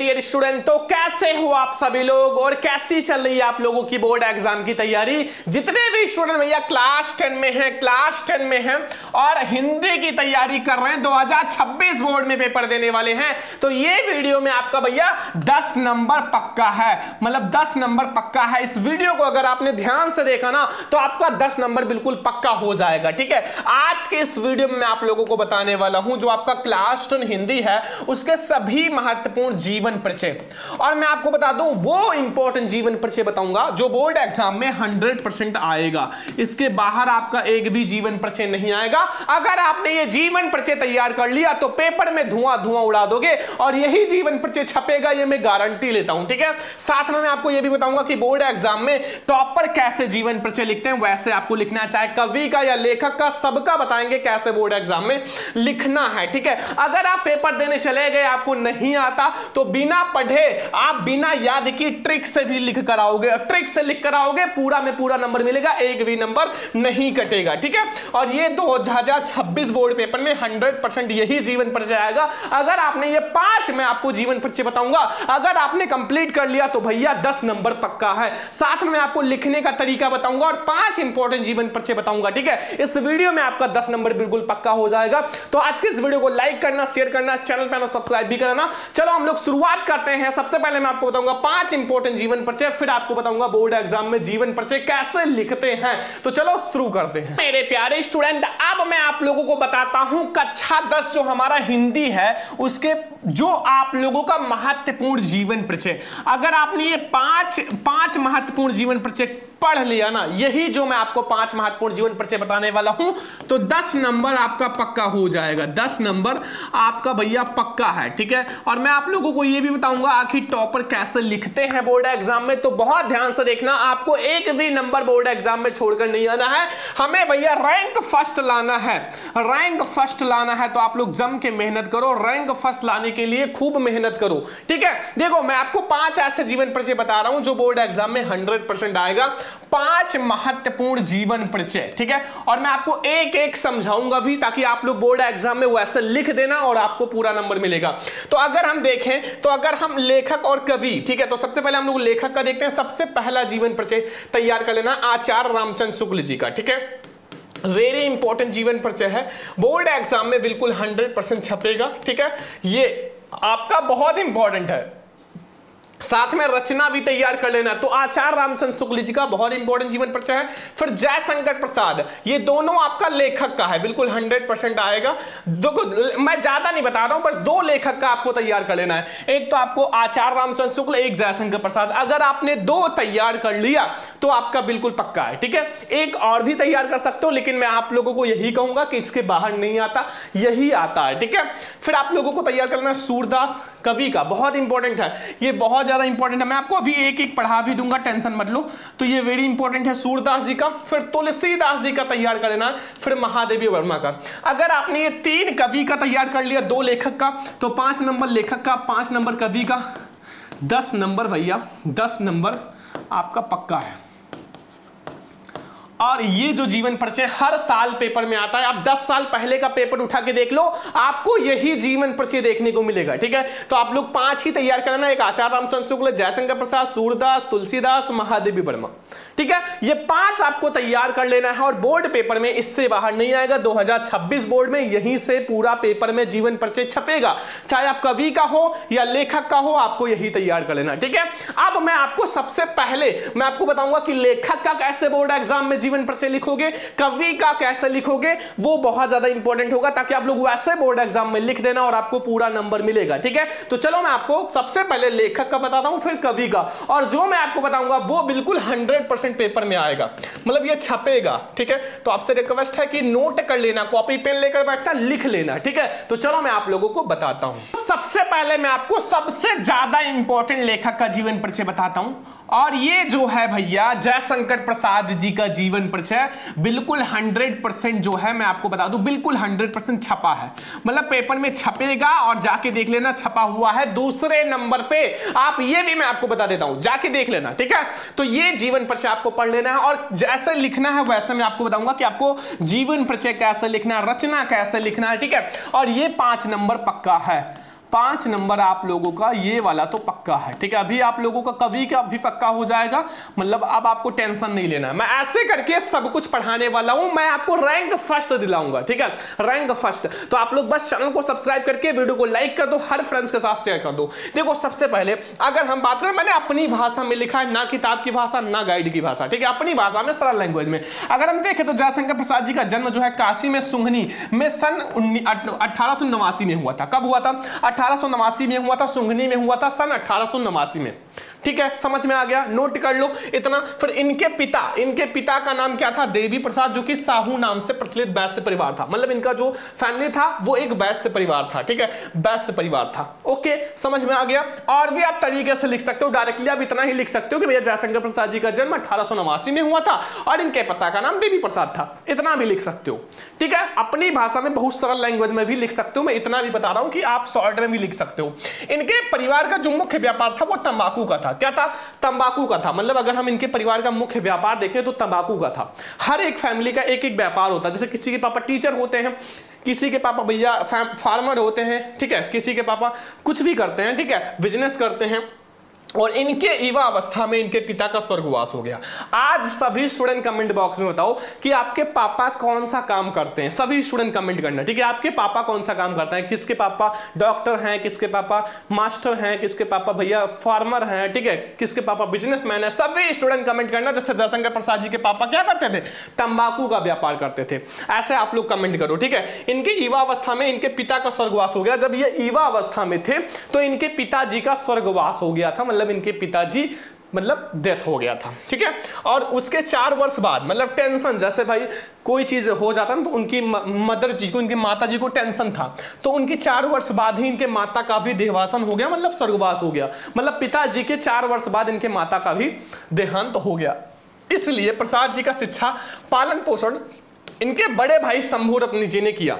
Dear student, तो कैसे हो आप सभी लोग और कैसी चल रही है आप लोगों की बोर्ड एग्जाम की तैयारी। जितने भी स्टूडेंट भैया क्लास 10 में हैं और हिंदी की तैयारी कर रहे हैं, 2026 बोर्ड में पेपर देने वाले हैं, तो ये वीडियो में आपका भैया 10 नंबर पक्का है। मतलब 10 नंबर पक्का है। इस वीडियो को अगर आपने ध्यान से देखा ना तो आपका 10 नंबर बिल्कुल पक्का हो जाएगा। ठीक है, आज के इस वीडियो में मैं आप लोगों को बताने वाला हूं जो आपका क्लास 10 हिंदी है उसके सभी महत्वपूर्ण जीवन परिचय, और मैं आपको बता दूं वो इंपॉर्टेंट जीवन परिचय बताऊंगा जो बोर्ड एग्जाम में 100% आएगा। इसके बाहर आपका एक भी जीवन परिचय नहीं आएगा। अगर आपने ये जीवन परिचय तैयार कर लिया तो पेपर में धुआं धुआं उड़ा दोगे और यही जीवन परिचय छपेगा, ये मैं गारंटी लेता हूं। ठीक है, साथ में मैं आपको ये भी बताऊंगा कि बोर्ड एग्जाम में टॉपर कैसे जीवन परिचय लिखते हैं, वैसे आपको लिखना है, चाहे कवि का या लेखक का, सबका बताएंगे कैसे बोर्ड एग्जाम में लिखना है। ठीक है, अगर आप पेपर देने चले गए आपको नहीं आता तो बिना पढ़े आप बिना याद की ट्रिक से भी लिख कर आओगे, ट्रिक से लिख कर आओगे, पूरा में पूरा नंबर मिलेगा, एक भी नंबर नहीं कटेगा। ठीक है, और ये 2026 बोर्ड पेपर में 100% यही जीवन परिचय आएगा। अगर आपने ये 5 मैं आपको जीवन परिचय बताऊंगा, अगर आपने कंप्लीट कर लिया तो भैया 10 नंबर पक्का है। साथ में आपको लिखने का तरीका बताऊंगा और 5 इंपॉर्टेंट जीवन परिचय बताऊंगा। ठीक है, इस वीडियो में आपका 10 नंबर बिल्कुल पक्का हो जाएगा। तो आज के इस वीडियो को लाइक करना, शेयर करना, चैनल पर सब्सक्राइब भी करना। चलो हम लोग शुरुआत करते हैं। सबसे पहले मैं आपको बताऊंगा 5 इंपॉर्टेंट जीवन परिचय, फिर आपको बताऊंगा बोर्ड एग्जाम में जीवन परिचय कैसे लिखते हैं। तो चलो शुरू करते हैं मेरे प्यारे स्टूडेंट। अब मैं आप लोगों को बताता हूं कक्षा 10 जो हमारा हिंदी है उसके जो आप लोगों का महत्वपूर्ण जीवन परिचय। अगर आपने ये पांच महत्वपूर्ण जीवन परिचय पढ़ लिया ना, यही जो मैं आपको 5 महत्वपूर्ण जीवन परिचय बताने वाला हूं, तो 10 नंबर आपका पक्का हो जाएगा। 10 नंबर आपका भैया पक्का है। ठीक है, और मैं आप लोगों को यह भी बताऊंगा आखिर टॉपर कैसे लिखते हैं बोर्ड एग्जाम में। तो बहुत ध्यान से देखना, आपको एक भी नंबर बोर्ड एग्जाम में छोड़कर नहीं आना है। हमें भैया रैंक फर्स्ट लाना है, रैंक फर्स्ट लाना है। तो आप लोग जम के मेहनत करो, रैंक फर्स्ट लाने के लिए खूब मेहनत करो। ठीक है, देखो मैं आपको 5 ऐसे जीवन परिचय बता रहा हूं जो बोर्ड एग्जाम में 100% आएगा। 5 महत्वपूर्ण जीवन परिचय। ठीक है, और मैं आपको एक एक समझाऊंगा भी ताकि आप लोग बोर्ड एग्जाम में वैसे लिख देना और आपको पूरा नंबर मिलेगा। तो अगर हम देखें तो अगर हम लेखक और कवि, ठीक है, तो सबसे पहले हम लोग लेखक का देखते हैं। सबसे पहला जीवन परिचय तैयार कर लेना आचार्य रामचंद्र शुक्ल जी का। ठीक है, वेरी इंपॉर्टेंट जीवन परिचय है, बोर्ड एग्जाम में बिल्कुल 100% छपेगा। ठीक है, ये आपका बहुत इंपॉर्टेंट है। साथ में रचना भी तैयार कर लेना। तो आचार्य रामचंद्र शुक्ल जी का बहुत इंपॉर्टेंट जीवन परिचय है। फिर जयशंकर प्रसाद, ये दोनों आपका लेखक का है, बिल्कुल 100% आएगा। मैं ज्यादा नहीं बता रहा हूं, बस 2 लेखक का आपको तैयार कर लेना है। एक तो आपको आचार्य रामचंद्र शुक्ल, एक जयशंकर प्रसाद। अगर आपने 2 तैयार कर लिया तो आपका बिल्कुल पक्का है। ठीक है, एक और भी तैयार कर सकते हो, लेकिन मैं आप लोगों को यही कहूंगा कि इसके बाहर नहीं आता, यही आता है। ठीक है, फिर आप लोगों को तैयार करना है सूरदास कवि का, बहुत इंपॉर्टेंट है, ये बहुत ज्यादा इंपॉर्टेंट है। मैं आपको अभी एक एक पढ़ा भी दूंगा, टेंशन मत लो। तो ये वेरी इंपॉर्टेंट है सूरदास जी का। फिर तुलसीदास जी का तैयार कर लेना, फिर महादेवी वर्मा का। अगर आपने ये 3 कवि का तैयार कर लिया, 2 लेखक का, तो 5 नंबर लेखक का, 5 नंबर कवि का, 10 नंबर भैया, 10 नंबर आपका पक्का है। और ये जो जीवन परिचय हर साल पेपर में आता है, आप 10 साल पहले का पेपर उठा के देख लो, आपको यही जीवन परिचय देखने को मिलेगा। ठीक है, तो आप लोग 5 ही तैयार करना, एक आचार्य रामचंद्र शुक्ल, जयशंकर प्रसाद, सूरदास, तुलसीदास, महादेवी वर्मा। ठीक है, ये 5 आपको तैयार कर लेना है और बोर्ड पेपर में इससे बाहर नहीं आएगा। 2026 बोर्ड में यहीं से पूरा पेपर में जीवन परिचय छपेगा, चाहे आप कवि का हो या लेखक का हो, आपको यही तैयार कर लेना। ठीक है, अब मैं आपको सबसे पहले मैं आपको बताऊंगा कि लेखक का कैसे बोर्ड एग्जाम में जीवन परिचय लिखोगे, कवि का कैसे लिखोगे, वो बहुत ज्यादा इंपॉर्टेंट होगा, ताकि आप लोग वैसे बोर्ड एग्जाम में लिख देना और आपको पूरा नंबर मिलेगा। ठीक है, तो चलो मैं आपको सबसे पहले लेखक का बताता हूं, फिर कवि का, और जो मैं आपको बताऊंगा वो बिल्कुल 100% पेपर में आएगा, मतलब ये छपेगा। ठीक है, तो आपसे रिक्वेस्ट है कि नोट कर लेना, कॉपी पेन लेकर बैठना, लिख लेना। ठीक है, तो चलो मैं आप लोगों को बताता हूं। सबसे पहले मैं आपको सबसे ज्यादा इंपॉर्टेंट लेखक का जीवन परिचय बताता हूं, और ये जो है भैया जयशंकर प्रसाद जी का जीवन परिचय बिल्कुल 100% जो है मैं आपको बता दूं बिल्कुल 100% छपा है, मतलब पेपर में छपेगा और जाके देख लेना छपा हुआ है। दूसरे नंबर पे आप ये भी मैं आपको बता देता हूं, जाके देख लेना। ठीक है, तो ये जीवन परिचय आपको पढ़ लेना है और जैसे लिखना है वैसे मैं आपको बताऊंगा कि आपको जीवन परिचय कैसे लिखना है, रचना कैसे लिखना है। ठीक है, और ये 5 नंबर पक्का है, 5 नंबर आप लोगों का ये वाला तो पक्का है, ठीक है। अभी आप लोगों का कभी का भी पक्का हो जाएगा, मतलब अब आपको टेंशन नहीं लेना है। मैं ऐसे करके सब कुछ पढ़ाने वाला हूं, मैं आपको रैंक फर्स्ट दिलाऊंगा, ठीक है, रैंक फर्स्ट। तो आप लोग बस चैनल को सब्सक्राइब करके वीडियो को लाइक कर दो, हर फ्रेंड्स के साथ शेयर कर दो। देखो सबसे पहले अगर हम बात करें, मैंने अपनी भाषा में लिखा है, ना किताब की भाषा ना गाइड की भाषा, ठीक है, अपनी भाषा में सरल लैंग्वेज में। अगर हम देखें तो जयशंकर प्रसाद जी का जन्म जो है काशी में सुंघनी में सन 1889 में हुआ था। कब हुआ था? 1889 में हुआ था, सुंघनी में हुआ था सन 1889 में, ठीक है, समझ में आ गया, नोट कर लो इतना। फिर इनके पिता का नाम क्या था? देवी प्रसाद, जो कि साहू नाम से प्रचलित वैश्य परिवार था। मतलब इनका जो फैमिली था वो एक वैश्य परिवार था, ठीक है, वैश्य परिवार था। ओके, समझ में आ गया। और भी आप तरीके से लिख सकते हो, डायरेक्टली आप इतना ही लिख सकते हो कि भैया जयशंकर प्रसाद जी का जन्म 1889 में हुआ था और इनके पिता का नाम देवी प्रसाद था, इतना भी लिख सकते हो, ठीक है। अपनी भाषा में बहुत सरल लैंग्वेज में भी लिख सकते हो, मैं इतना भी बता रहा हूं कि आप शॉर्ट में भी लिख सकते हो। इनके परिवार का जो मुख्य व्यापार था वो तंबाकू का था। क्या था? तंबाकू का था। मतलब अगर हम इनके परिवार का मुख्य व्यापार देखें तो तंबाकू का था। हर एक फैमिली का एक एक व्यापार होता है, जैसे किसी के पापा टीचर होते हैं, किसी के पापा भैया फार्मर होते हैं, ठीक है, किसी के पापा कुछ भी करते हैं, ठीक है, बिजनेस करते हैं। और इनके युवा अवस्था में इनके पिता का स्वर्गवास हो गया। आज सभी स्टूडेंट कमेंट बॉक्स में बताओ कि आपके पापा कौन सा काम करते हैं। सभी स्टूडेंट कमेंट करना, ठीक है, आपके पापा कौन सा काम करते हैं। किसके पापा डॉक्टर हैं, किसके पापा मास्टर हैं, किसके पापा भैया फार्मर हैं, ठीक है, किसके पापा बिजनेसमैन है। सभी स्टूडेंट कमेंट करना। जैसे जयशंकर प्रसाद जी के पापा क्या करते थे? तंबाकू का व्यापार करते थे। ऐसे आप लोग कमेंट करो, ठीक है। इनके युवा अवस्था में इनके पिता का स्वर्गवास हो गया। जब ये युवा अवस्था में थे तो इनके पिताजी का स्वर्गवास हो गया था, मतलब इनके पिताजी मतलब डेथ हो गया था, ठीक है। और उसके 4 वर्ष बाद, मतलब टेंशन, जैसे भाई कोई चीज हो जाता ना तो उनकी मदर जी को, उनकी माता जी को टेंशन था, तो उनकी 4 वर्ष बाद ही इनके माता का भी देहावसान हो गया, मतलब स्वर्गवास हो गया। मतलब पिताजी के 4 वर्ष बाद इनके माता का भी देहांत हो गया। इसलिए प्रसाद जी का शिक्षा पालन पोषण इनके बड़े भाई शंभू रत्न जी ने किया।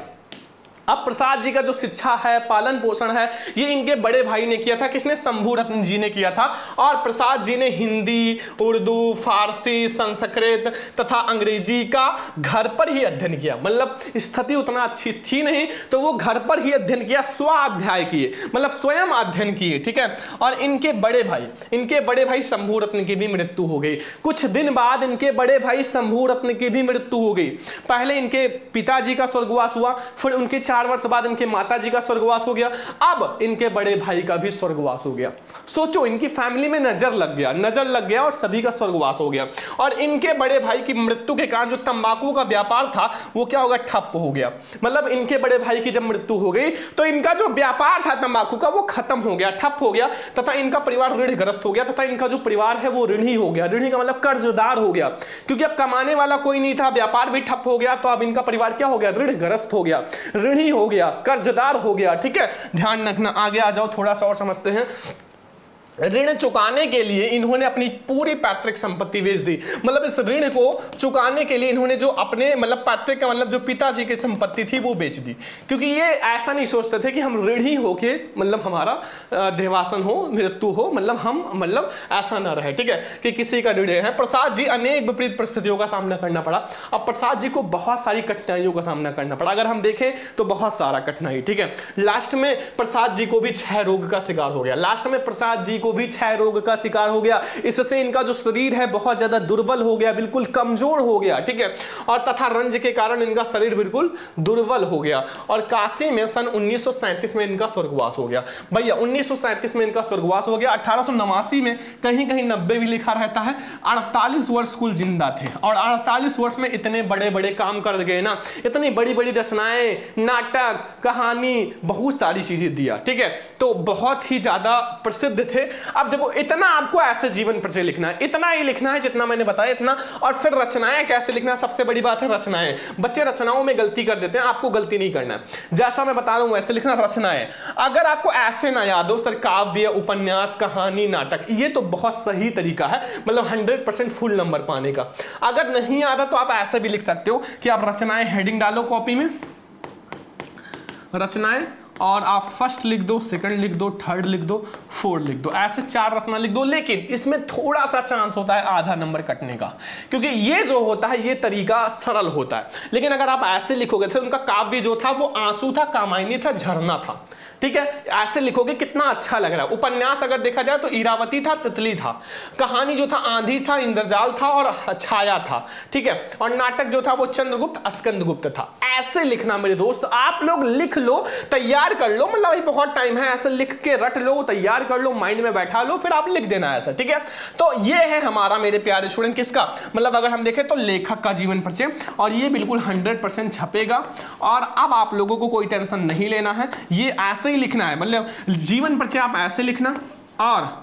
अब प्रसाद जी का जो शिक्षा है, पालन पोषण है, ये इनके बड़े भाई ने किया था। किसने? शंभू रत्न जी ने किया था। और प्रसाद जी ने हिंदी, उर्दू, फारसी, संस्कृत तथा अंग्रेजी का घर पर ही अध्ययन किया। मतलब स्थिति उतना अच्छी थी नहीं तो वो घर पर ही अध्ययन किया, स्वाध्याय किए, मतलब स्वयं अध्ययन किए, ठीक है। और इनके बड़े भाई शंभू रत्न की भी मृत्यु हो गई। कुछ दिन बाद इनके बड़े भाई शंभू रत्न की भी मृत्यु हो गई। पहले इनके पिताजी का स्वर्गवास हुआ, फिर उनके 4 वर्ष बाद इनके माताजी का स्वर्गवास हो गया, अब इनके बड़े भाई का भी स्वर्गवास हो गया। सोचो, इनकी फैमिली में नजर लग गया और सभी का स्वर्गवास हो गया। और इनके बड़े भाई की मृत्यु के कारण जो तंबाकू का व्यापार था वो क्या हो गया? ठप हो गया। मतलब इनके बड़े भाई की जब मृत्यु हो गई तो इनका जो व्यापार था तंबाकू का वो खत्म हो गया, ठप हो गया, तथा इनका परिवार ऋणग्रस्त हो गया, तथा इनका जो परिवार है वो ऋणी हो गया। ऋणी का मतलब कर्जदार हो गया, क्योंकि अब कमाने वाला कोई नहीं था, व्यापार भी ठप हो गया, तो अब इनका परिवार क्या हो गया? ऋणग्रस्त हो गया, ऋणी हो गया, कर्जदार हो गया, ठीक है। ध्यान रखना। आगे आ जाओ, थोड़ा सा और समझते हैं। ऋण चुकाने के लिए इन्होंने अपनी पूरी पैतृक संपत्ति बेच दी। मतलब इस ऋण को चुकाने के लिए इन्होंने जो अपने मतलब पैतृक का मतलब जो पिताजी की संपत्ति थी वो बेच दी, क्योंकि ये ऐसा नहीं सोचते थे कि हम ऋणी होके मतलब हमारा देहावसान हो, मृत्यु हो, मतलब हम मतलब ऐसा ना रहे, ठीक है, कि किसी का ऋण है। प्रसाद जी अनेक विपरीत परिस्थितियों का सामना करना पड़ा। अब प्रसाद जी को बहुत सारी कठिनाइयों का सामना करना पड़ा। अगर हम देखें तो बहुत सारा कठिनाई, ठीक है। लास्ट में प्रसाद जी को भी क्षय रोग का शिकार हो गया। लास्ट में प्रसाद जी को भी क्षय रोग का शिकार हो गया। इससे इनका जो शरीर है बहुत ज्यादा दुर्बल हो गया, बिल्कुल कमजोर हो गया, ठीक है। और तथा रंज के कारण इनका शरीर बिल्कुल दुर्बल हो गया। और काशी में सन 1937 में इनका स्वर्गवास हो गया। भैया 1937 में इनका स्वर्गवास हो गया। 1889 में कहीं कहीं 90 भी लिखा रहता है। 48 वर्ष कुल जिंदा थे और 48 वर्ष में इतने बड़े बड़े काम कर गए ना, इतनी बड़ी बड़ी रचनाएं, नाटक, कहानी, बहुत सारी चीजें दिया, ठीक है। तो बहुत ही ज्यादा प्रसिद्ध थे। अब देखो, इतना आपको ऐसे जीवन परिचय लिखना है, इतना ही लिखना है जितना मैंने बताया इतना। और फिर रचनाएं कैसे लिखना है, सबसे बड़ी बात है रचनाएं। बच्चे रचनाओं में गलती कर देते हैं, आपको गलती नहीं करना है, जैसा मैं बता रहा हूं वैसे लिखना रचनाएं। अगर आपको ऐसे ना याद हो सर काव्य, उपन्यास, कहानी, नाटक, ये तो बहुत सही तरीका है, मतलब 100% फुल नंबर पाने का। अगर नहीं आता तो आप ऐसे भी लिख सकते हो कि आप रचनाएं हेडिंग डालो कॉपी में, रचनाएं, और आप फर्स्ट लिख दो, सेकंड लिख दो, थर्ड लिख दो, फोर्थ लिख दो, ऐसे 4 रचना लिख दो। लेकिन इसमें थोड़ा सा चांस होता है आधा नंबर कटने का, क्योंकि ये जो होता है ये तरीका सरल होता है। लेकिन अगर आप ऐसे लिखोगे, जैसे उनका काव्य जो था वो आंसू था, कामायनी था, झरना था, ठीक है, ऐसे लिखोगे कितना अच्छा लग रहा है। उपन्यास अगर देखा जाए तो इरावती था, तितली था। कहानी जो था आंधी था, इंद्रजाल था और छाया था। ठीक है, और नाटक जो था वो चंद्रगुप्त, स्कंदगुप्त था। ऐसे लिखना मेरे दोस्त, आप लोग लिख लो, तैयार कर लो, मतलब भाई बहुत टाइम है, ऐसे लिख के रट लो, तैयार कर लो, माइंड में बैठा लो, फिर आप लिख देना ऐसा। ठीक है, तो ये है हमारा मेरे प्यारे स्टूडेंट किसका, मतलब अगर हम देखें तो लेखक का जीवन परिचय, और ये बिल्कुल 100% छपेगा। और अब आप लोगों को कोई टेंशन नहीं लेना है, ये ऐसे ही लिखना है, मतलब जीवन परिचय आप ऐसे लिखना, और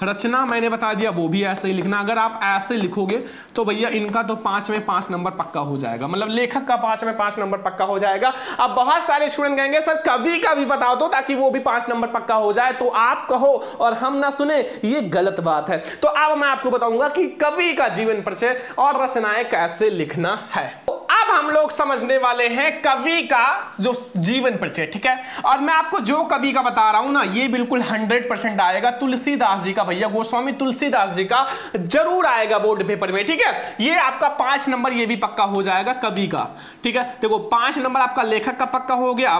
रचना मैंने बता दिया वो भी ऐसे ही लिखना। अगर आप ऐसे लिखोगे तो भैया इनका तो 5 में 5 नंबर पक्का हो जाएगा, मतलब लेखक का 5 में 5 नंबर पक्का हो जाएगा। अब बहुत सारे स्टूडेंट कहेंगे सर कवि का भी बता दो ताकि वो भी 5 नंबर पक्का हो जाए, तो आप कहो और हम ना सुने, ये गलत बात है। तो अब मैं आपको बताऊंगा कि कवि का जीवन परिचय और रचनाएं कैसे लिखना है। अब हम लोग समझने वाले हैं कवि का जो जीवन परिचय। ठीक है, और मैं आपको जो कवि का बता रहा हूं ना, ये बिल्कुल 100% आएगा तुलसीदास जी का, भैया गोस्वामी तुलसीदास जी का जरूर आएगा बोर्ड पेपर में। ठीक है, ये आपका 5 नंबर ये भी पक्का हो जाएगा कवि का। ठीक है, देखो 5 नंबर आपका लेखक का पक्का हो गया,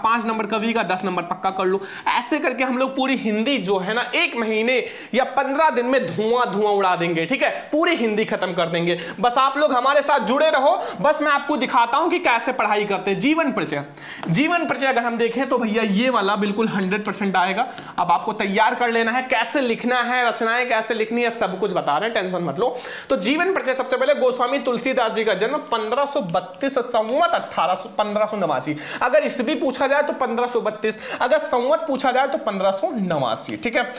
5 नंबर कवि का, 10 नंबर पक्का कर लो। ऐसे करके हम लोग पूरी हिंदी जो है ना 1 महीने या 15 दिन में धुआं धुआं उड़ा देंगे। ठीक है, पूरी हिंदी खत्म कर देंगे। बस आप लोग हमारे साथ जुड़े रहो, बस मैं आपको दिखाता हूं कि कैसे पढ़ाई करते हैं। जीवन परिचय, जीवन परिचय अगर हम देखें तो भैया ये वाला बिल्कुल 100% आएगा। अब आपको तैयार कर लेना है, कैसे लिखना है, रचनाएं कैसे लिखनी है, सब कुछ बता रहे हैं, टेंशन मत लो। तो जीवन परिचय सबसे पहले, गोस्वामी तुलसीदास जी का जन्म 1532 संवत 1589। अगर ईस्वी पूछा जाए तो 1532, अगर संवत पूछा जाए तो 1589। ठीक है,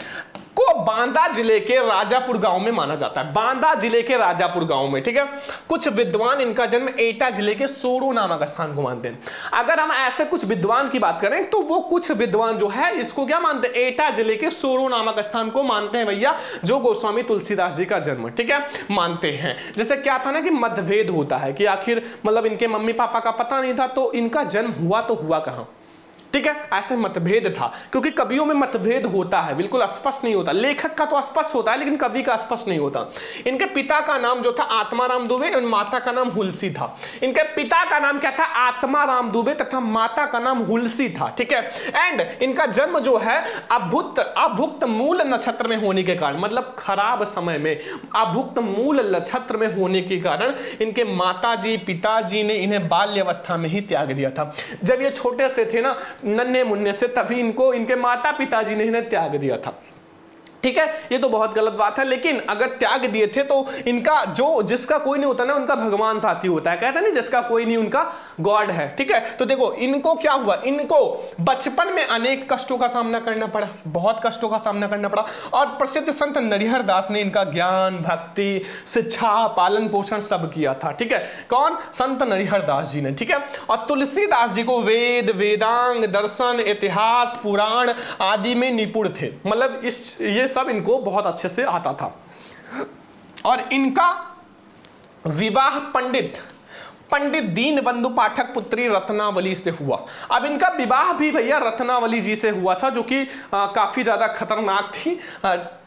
को बांदा जिले के राजापुर गांव में माना जाता है, बांदा जिले के राजापुर गांव में। ठीक है, कुछ विद्वान इनका जन्म एटा जिले के सोरू नामक स्थान को मानते हैं। अगर हम ऐसे कुछ विद्वान की बात करें तो वो कुछ विद्वान जो है इसको क्या मानते हैं, एटा जिले के सोरू नामक स्थान को मानते हैं भैया, जो गोस्वामी तुलसीदास जी का जन्म, ठीक है, मानते हैं। जैसे क्या था ना कि मतभेद होता है कि आखिर मतलब इनके मम्मी पापा का पता नहीं था, तो इनका जन्म हुआ तो हुआ कहां। ठीक है, ऐसे मतभेद था, क्योंकि कवियों में मतभेद होता है, बिल्कुल स्पष्ट नहीं होता। लेखक का तो स्पष्ट होता है लेकिन कवि का स्पष्ट नहीं होता। इनके पिता का नाम जो था आत्माराम दुबे और माता का नाम हुलसी था। इनके पिता का नाम क्या था, आत्माराम दुबे, तथा माता का नाम हुलसी था। ठीक है, एंड इनका जन्म जो है अभुक्त मूल नक्षत्र में होने के कारण, मतलब खराब समय में अभुक्त मूल नक्षत्र में होने के कारण इनके माताजी पिताजी ने इन्हें बाल्यावस्था में ही त्याग दिया था। जब ये छोटे से थे ना, नन्हे मुन्ने से, तभी इनको इनके माता पिताजी ने इन्हें त्याग दिया था। ठीक है, ये तो बहुत गलत बात है, लेकिन अगर त्याग दिए थे तो इनका जो जिसका कोई नहीं होता ना उनका भगवान साथी होता है, कहते हैं नहीं जिसका कोई नहीं उनका गॉड है। ठीक है, तो देखो इनको क्या हुआ, इनको बचपन में अनेक कष्टों का सामना करना पड़ा, बहुत कष्टों का सामना करना पड़ा, और प्रसिद्ध संत नरिहर दास ने इनका ज्ञान भक्ति शिक्षा पालन पोषण सब किया था। ठीक है, कौन, संत नरिहर दास जी ने। ठीक है, और तुलसीदास जी को वेद वेदांग दर्शन इतिहास पुराण आदि में निपुण थे, मतलब ये सब इनको बहुत अच्छे से आता था। और इनका विवाह पंडित दीनबंधु पाठक पुत्री रत्नावली से हुआ। अब इनका विवाह भी भैया रत्नावली जी से हुआ था, जो कि काफी ज्यादा खतरनाक थी।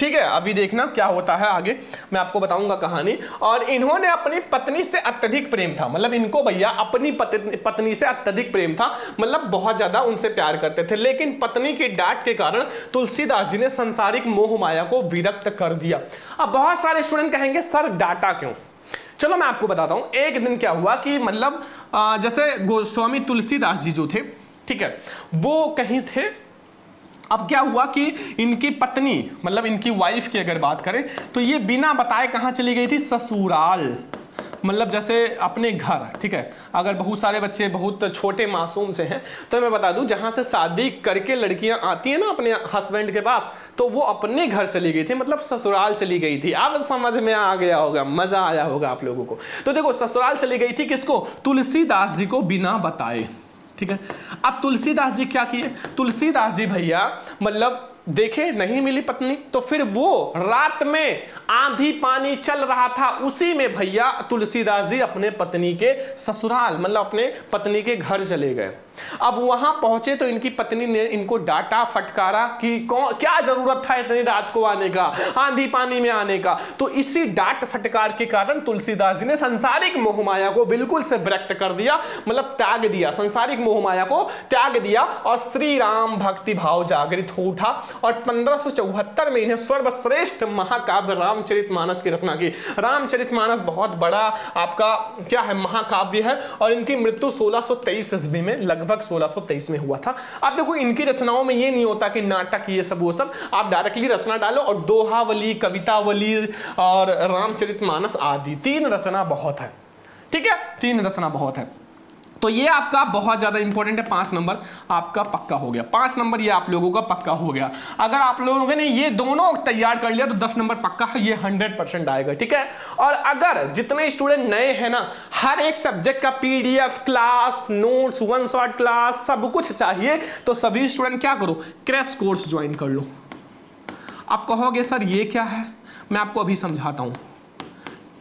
ठीक है, अभी देखना क्या होता है आगे, मैं आपको बताऊंगा कहानी। और इन्होंने अपनी पत्नी से अत्यधिक प्रेम था, मतलब इनको भैया अपनी पत्नी से अत्यधिक प्रेम था, मतलब बहुत ज्यादा उनसे प्यार करते थे। लेकिन पत्नी की डांट के कारण तुलसीदास जी ने संसारिक मोह माया को विरक्त कर दिया। अब बहुत सारे स्टूडेंट कहेंगे सर डांटा क्यों, चलो मैं आपको बताता हूं। एक दिन क्या हुआ कि मतलब जैसे गोस्वामी तुलसीदास जी जो थे, ठीक है, वो कहीं थे। अब क्या हुआ कि इनकी पत्नी, मतलब इनकी वाइफ की अगर बात करें तो ये बिना बताए कहां चली गई थी, ससुराल, मतलब जैसे अपने घर। ठीक है, अगर बहुत सारे बच्चे बहुत छोटे मासूम से हैं तो मैं बता दूं, जहां से शादी करके लड़कियां आती हैं ना अपने हस्बैंड के पास, तो वो अपने घर चली गई थी, मतलब ससुराल चली गई थी। अब समझ में आ गया होगा, मजा आया होगा आप लोगों को। तो देखो ससुराल चली गई थी किसको, तुलसीदास जी को बिना बताए। ठीक है, अब तुलसीदास जी क्या किए, तुलसीदास जी भैया मतलब देखे नहीं मिली पत्नी, तो फिर वो रात में आंधी पानी चल रहा था, उसी में भैया तुलसीदास जी अपने पत्नी के ससुराल मतलब अपने पत्नी के घर चले गए। अब वहां पहुंचे तो इनकी पत्नी ने इनको डांटा फटकारा कि क्या जरूरत था इतनी रात को आने का, आंधी पानी में आने का। तो इसी डांट फटकार के कारण तुलसीदास जी ने संसारिक मोहमाया को बिल्कुल से विरक्त कर दिया, मतलब त्याग दिया, संसारिक मोहमाया को त्याग दिया और श्री राम भक्ति भाव जागृत हो उठा और 1574 में इन्हें सर्वश्रेष्ठ महाकाव्य रामचरितमानस की रचना की। रामचरितमानस बहुत बड़ा आपका क्या है, महाकाव्य है, और इनकी मृत्यु 1623 ईस्वी में लगभग 1623 में हुआ था। अब देखो इनकी रचनाओं में ये नहीं होता कि नाटक ये सब वो सब, आप डायरेक्टली रचना डालो और दोहावली, कवितावली और रामचरितमानस आदि 3 रचना बहुत है, ठीक है, 3 रचना बहुत है। तो ये आपका बहुत ज्यादा इंपॉर्टेंट है, 5 नंबर आपका पक्का हो गया, 5 नंबर ये आप लोगों का पक्का हो गया। अगर आप लोगों ने ये दोनों तैयार कर लिया तो 10 नंबर पक्का है, ये 100% आएगा, ठीक है। और अगर जितने स्टूडेंट नए हैं ना, हर एक सब्जेक्ट का PDF class, notes, 1 shot class सब कुछ चाहिए, तो सभी स्टूडेंट क्या करो, क्रैश कोर्स ज्वाइन कर लो। आप कहोगे सर ये क्या है, मैं आपको अभी समझाता हूं।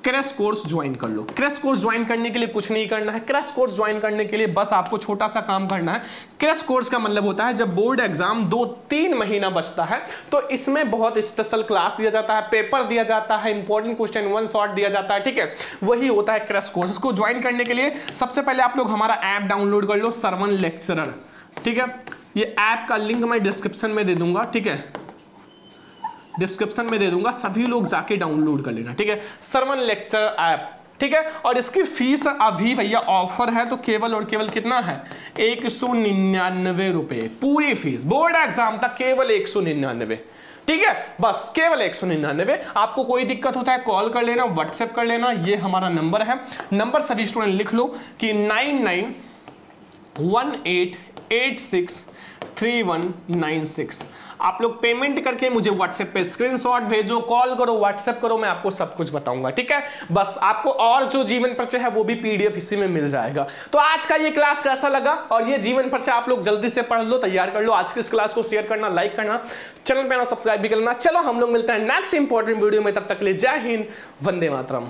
क्रैश कोर्स ज्वाइन कर लो। क्रैश कोर्स ज्वाइन करने के लिए कुछ नहीं करना है, क्रैश कोर्स ज्वाइन करने के लिए बस आपको छोटा सा काम करना है। क्रैश कोर्स का मतलब होता है जब बोर्ड एग्जाम 2-3 महीना बचता है तो इसमें बहुत स्पेशल क्लास दिया जाता है, पेपर दिया जाता है, इंपॉर्टेंट क्वेश्चन 1 शॉट दिया जाता है, ठीक है, वही होता है क्रैश कोर्स। इसको ज्वाइन करने के लिए सबसे पहले आप लोग हमारा ऐप डाउनलोड कर लो, सरवन लेक्चरर, ठीक है। ये ऐप का लिंक मैं डिस्क्रिप्शन में दे दूंगा, ठीक है, डिस्क्रिप्शन में दे दूंगा, सभी लोग जाके डाउनलोड कर लेना, ठीक है, सरवन लेक्चर ऐप, ठीक है। और इसकी फीस अभी भैया ऑफर है तो केवल और केवल कितना है, 199 रुपए पूरी फीस, बोर्ड एग्जाम तक केवल 199, ठीक है, बस केवल 199। आपको कोई दिक्कत होता है कॉल कर लेना, व्हाट्सएप कर लेना, ये हमारा नंबर है। नंबर सभी स्टूडेंट लिख लो कि 9918863196। आप लोग पेमेंट करके मुझे व्हाट्सएप पे स्क्रीनशॉट भेजो, कॉल करो, व्हाट्सएप करो, मैं आपको सब कुछ बताऊंगा, ठीक है। बस आपको और जो जीवन परिचय है वो भी PDF इसी में मिल जाएगा। तो आज का ये क्लास कैसा लगा, और ये जीवन परिचय आप लोग जल्दी से पढ़ लो, तैयार कर लो। आज की इस क्लास को शेयर करना, लाइक करना, चैनल पे सब्सक्राइब भी करना। चलो हम लोग मिलते हैं नेक्स्ट इंपॉर्टेंट वीडियो में, तब तक के लिए जय हिंद, वंदे मातरम।